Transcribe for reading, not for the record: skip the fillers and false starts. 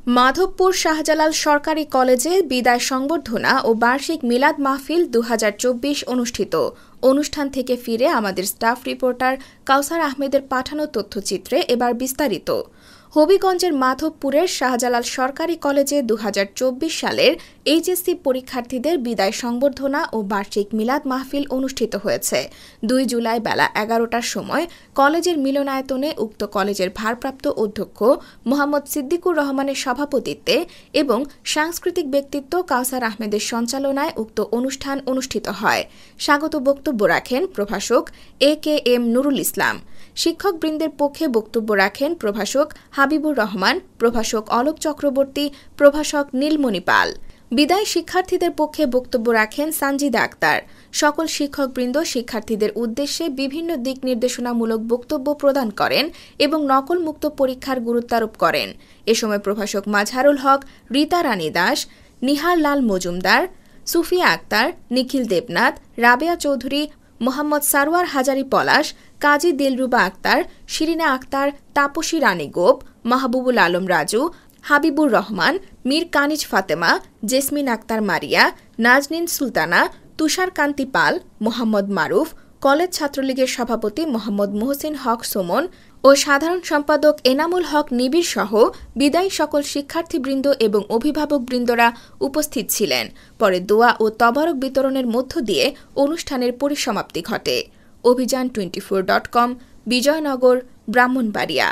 মাধবপুর শাহজালাল সরকারি কলেজে বিদায় সংবর্ধনা ও বার্ষিক মিলাদ মাহফিল ২০২৪ অনুষ্ঠিত। অনুষ্ঠান থেকে ফিরে আমাদের স্টাফ রিপোর্টার কাউসার আহমেদের পাঠানো তথ্যচিত্রে এবার বিস্তারিত। হবিগঞ্জের মাধবপুরের শাহজালাল সরকারি কলেজে ২০২৪ সালের এইচএসসি পরীক্ষার্থীদের বিদায় সংবর্ধনা ও বার্ষিক মিলাদ মাহফিল অনুষ্ঠিত হয়েছে। ২ জুলাই বেলা ১১টার সময় কলেজের মিলনায়তনে উক্ত কলেজের ভারপ্রাপ্ত অধ্যক্ষ মোহাম্মদ সিদ্দিকুর রহমানের সভাপতিত্বে এবং সাংস্কৃতিক ব্যক্তিত্ব কাউসার আহমেদের সঞ্চালনায় উক্ত অনুষ্ঠান অনুষ্ঠিত হয়। স্বাগত বক্তব্য রাখেন প্রভাষক AKM নুরুল ইসলাম। শিক্ষকবৃন্দের পক্ষে বক্তব্য রাখেন প্রভাষক হাবিবুর রহমান, প্রভাষক অলোক চক্রবর্তী, প্রভাষক নীলমণি পাল। বিদায় শিক্ষার্থীদের পক্ষে বক্তব্য রাখেন সানজিদা আক্তার। সকল শিক্ষকবৃন্দ শিক্ষার্থীদের উদ্দেশ্যে বিভিন্ন দিক নির্দেশনামূলক বক্তব্য প্রদান করেন এবং নকলমুক্ত পরীক্ষার গুরুত্বারোপ করেন। এ সময় প্রভাষক মাজহারুল হক, রীতা রানী দাস, নিহার লাল মজুমদার, সুফিয়া আক্তার, নিখিল দেবনাথ, রাবেয়া চৌধুরী, মোহাম্মদ সারোয়ার হাজারি পলাশ, কাজী দিলরুবা আক্তার, শিরিনা আক্তার, তাপসী রানী গোপ, মাহবুবুল আলম রাজু, হাবিবুর রহমান, মীর কানিজ ফাতেমা, জেসমিন আক্তার মারিয়া, নাজনীন সুলতানা, তুষারকান্তি পাল, মোহাম্মদ মারুফ, কলেজ ছাত্রলীগের সভাপতি মোহাম্মদ মোহসিন হক সুমন ও সাধারণ সম্পাদক এনামুল হক নিবিড় সহ বিদায়ী সকল শিক্ষার্থীবৃন্দ এবং অভিভাবকবৃন্দরা উপস্থিত ছিলেন। পরে দোয়া ও তবারক বিতরণের মধ্য দিয়ে অনুষ্ঠানের পরিসমাপ্তি ঘটে। অভিযান 24.com, বিজয়নগর, ব্রাহ্মণবাড়িয়া।